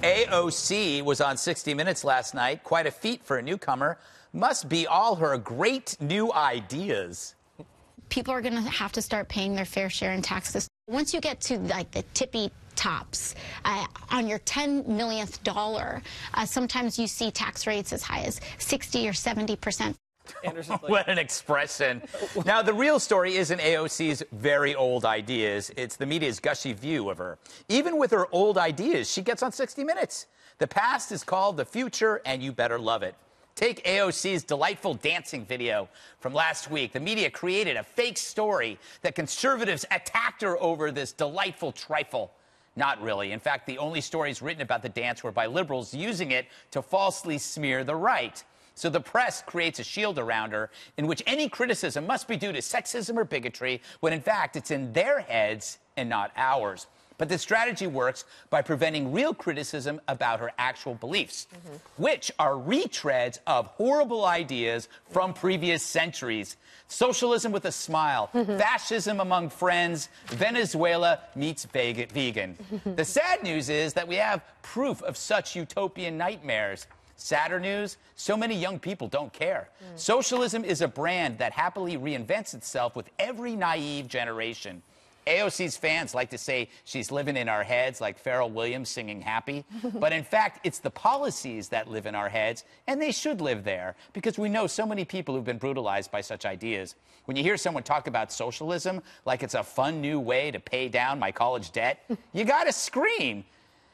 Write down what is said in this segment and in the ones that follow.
AOC was on 60 Minutes last night. Quite a feat for a newcomer. Must be all her great new ideas. People are going to have to start paying their fair share in taxes. Once you get to like the tippy tops, on your 10 millionth dollar, sometimes you see tax rates as high as 60 or 70%. What an expression. Now, the real story isn't AOC's very old ideas. It's the media's gushy view of her. Even with her old ideas, she gets on 60 Minutes. The past is called the future, and you better love it. Take AOC's delightful dancing video from last week. The media created a fake story that conservatives attacked her over this delightful trifle. Not really. In fact, the only stories written about the dance were by liberals using it to falsely smear the right. So the press creates a shield around her in which any criticism must be due to sexism or bigotry, when in fact it's in their heads and not ours. But the strategy works by preventing real criticism about her actual beliefs, which are retreads of horrible ideas from previous centuries. Socialism with a smile, fascism among friends, Venezuela meets vegan. The sad news is that we have proof of such utopian nightmares. Sadder news, so many young people don't care. Socialism is a brand that happily reinvents itself with every naive generation. AOC's fans like to say she's living in our heads like Pharrell Williams singing Happy. But in fact, it's the policies that live in our heads, and they should live there, because we know so many people who've been brutalized by such ideas. When you hear someone talk about socialism like it's a fun new way to pay down my college debt, you gotta scream.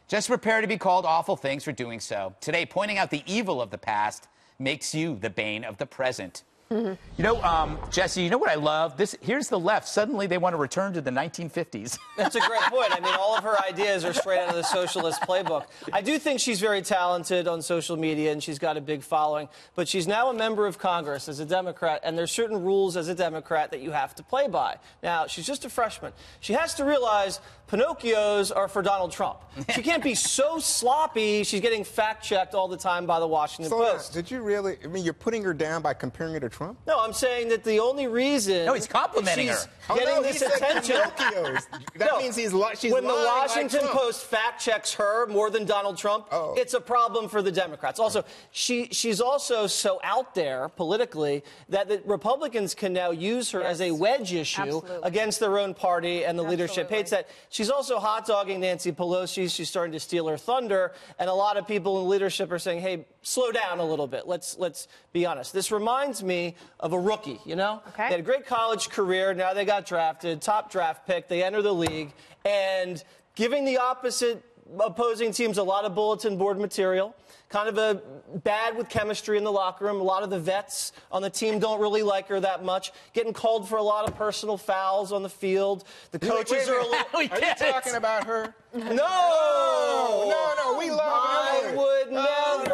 Just prepare to be called awful things for doing so. Today, pointing out the evil of the past makes you the bane of the present. You know, Jesse, you know what I love? Here's the left. Suddenly they want to return to the 1950s. That's a great point. I mean, all of her ideas are straight out of the socialist playbook. I do think she's very talented on social media, and she's got a big following. But she's now a member of Congress as a Democrat, and there's certain rules as a Democrat that you have to play by. Now, she's just a freshman. She has to realize Pinocchios are for Donald Trump. She can't be so sloppy. She's getting fact-checked all the time by the Washington Post. Did you really? I mean, you're putting her down by comparing her to Trump? No, I'm saying that the only reason... No, he's complimenting her. Getting this attention... That means she's when the Washington Post fact-checks her more than Donald Trump, it's a problem for the Democrats. Also, she's also so out there politically that the Republicans can now use her as a wedge issue against their own party, and the leadership hates that. She's also hot-dogging Nancy Pelosi. She's starting to steal her thunder, and a lot of people in leadership are saying, hey, slow down a little bit. Let's be honest. This reminds me of a rookie, you know? Okay. They had a great college career. Now they got drafted, top draft pick. They enter the league, and giving the opposing teams a lot of bulletin board material, kind of bad with chemistry in the locker room. A lot of the vets on the team don't really like her that much. Getting called for a lot of personal fouls on the field. The coaches are a little... Are you talking about her? No! No, we love her. I would never.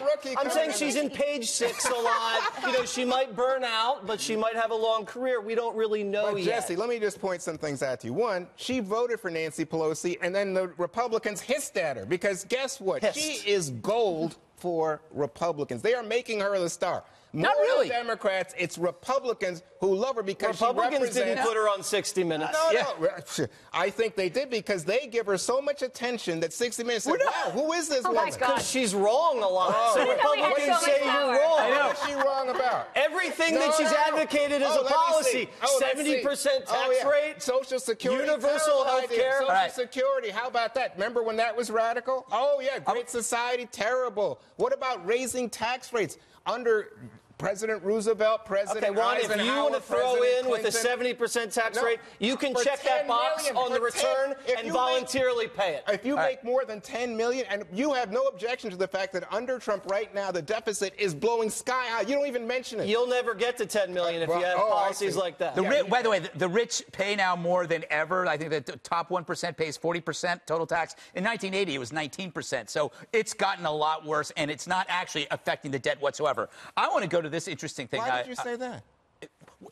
Rookie I'm saying she's in page 6 a lot. You know, she might burn out, but she might have a long career. We don't really know yet. Jesse, let me just point some things out to you. One, she voted for Nancy Pelosi, and then the Republicans hissed at her, because guess what? She is gold for Republicans. They are making her the star. Not really. Democrats, it's Republicans who love her because Republicans she didn't put her on 60 Minutes. No. I think they did, because they give her so much attention that 60 Minutes said, wow, who is this woman? Because she's wrong a lot. So Republicans say you're wrong. What is she wrong about? Everything that she's advocated as a policy. 70% tax rate. Social Security. Universal health care. Social Security. How about that? Remember when that was radical? Oh, yeah. Great Society. Terrible. What about raising tax rates? Under President Roosevelt, President Eisenhower, if you want to throw in with a 70% tax rate, you can check that box on the return and voluntarily pay it. If you make more than $10 million, and you have no objection to the fact that under Trump right now the deficit is blowing sky high, you don't even mention it. You'll never get to $10 million if you have policies like that. By the way, the rich pay now more than ever. I think the top 1% pays 40% total tax. In 1980, it was 19%. So it's gotten a lot worse, and it's not actually affecting the debt whatsoever. I want to go to this interesting thing. Why did you say that?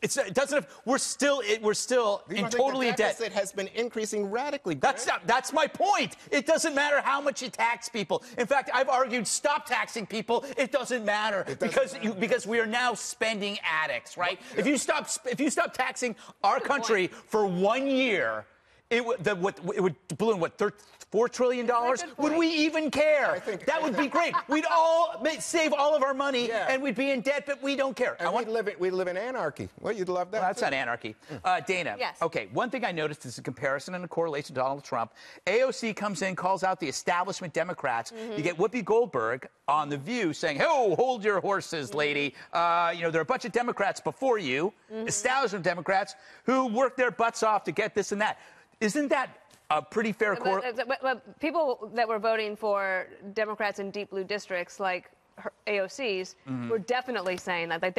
It doesn't. We're still in totally debt. The deficit has been increasing radically. That's my point. It doesn't matter how much you tax people. In fact, I've argued stop taxing people. It doesn't matter because we are now spending addicts, right? If you stop taxing our country for 1 year, it would balloon $4 trillion, would we even care? That would be great. We'd all save all of our money, and we'd be in debt, but we don't care. And we'd live in anarchy. Well, you'd love that. Well, that's not anarchy. Dana. Yes. Okay, one thing I noticed is a comparison and a correlation to Donald Trump. AOC comes in, calls out the establishment Democrats. You get Whoopi Goldberg on The View saying, "Oh, hold your horses, lady. There are a bunch of Democrats before you, establishment Democrats, who worked their butts off to get this and that." Isn't that a pretty fair But people that were voting for Democrats in deep blue districts like AOC's were definitely saying that, like,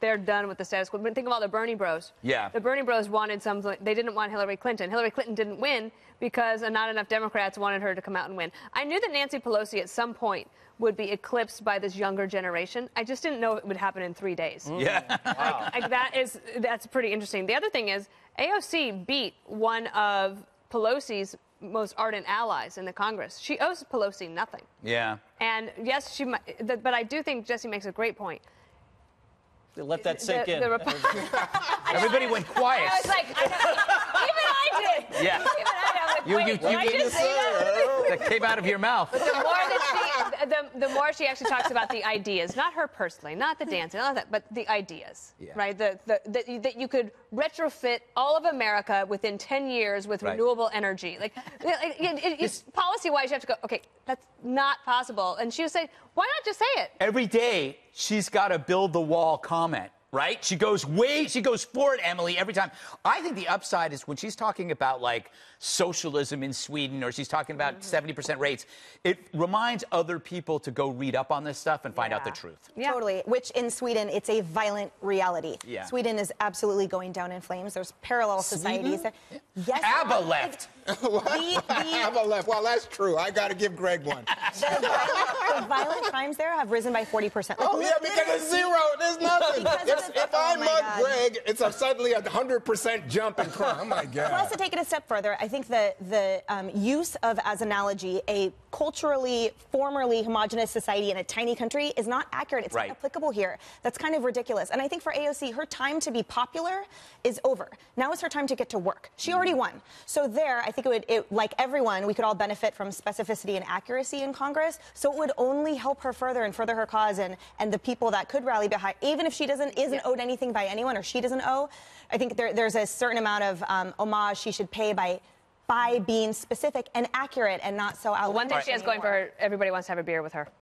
they're done with the status quo. Think of all the Bernie bros. Yeah. The Bernie bros wanted something. They didn't want Hillary Clinton. Hillary Clinton didn't win because not enough Democrats wanted her to come out and win. I knew that Nancy Pelosi at some point would be eclipsed by this younger generation. I just didn't know it would happen in 3 days. Yeah. Wow. That's pretty interesting. The other thing is AOC beat one of Pelosi's most ardent allies in the Congress. She owes Pelosi nothing. Yeah. And yes, she might, but I do think Jesse makes a great point. Let that sink in. Everybody went quiet. I was like, even I did. Yeah. Even I know. Like, You just say that? That came out of your mouth. But the more she actually talks about the ideas, not her personally, not the dancing, not that, but the ideas, right? That you could retrofit all of America within 10 years with renewable energy. Like, policy-wise, you have to go, okay, that's not possible. And she would say, why not just say it? Every day, she's got to build the wall comment. Right? She goes for it, Emily, every time. I think the upside is when she's talking about, like, socialism in Sweden, or she's talking about 70% rates, it reminds other people to go read up on this stuff and find out the truth. Yeah. Totally. Which in Sweden, it's a violent reality. Yeah. Sweden is absolutely going down in flames. There's parallel societies. Yes. ABBA left. ABBA left. Well, that's true. I got to give Greg one. The violent crimes there have risen by 40%. Like, Oh, yeah, because it's zero. There's nothing. If I mug Greg, it's suddenly 100% jump in crime. Oh, my God. Plus, to take it a step further, I think the use of, as analogy, a culturally, formerly homogenous society in a tiny country is not accurate. It's not applicable here. That's kind of ridiculous. And I think for AOC, her time to be popular is over. Now is her time to get to work. She already won. So there, I think like everyone, we could all benefit from specificity and accuracy in Congress. So it would only help her further and further her cause and the people that could rally behind, even if she isn't owed anything by anyone, or she doesn't owe. I think there's a certain amount of homage she should pay by being specific and accurate and not so outlandish. One thing she has going for her, everybody wants to have a beer with her.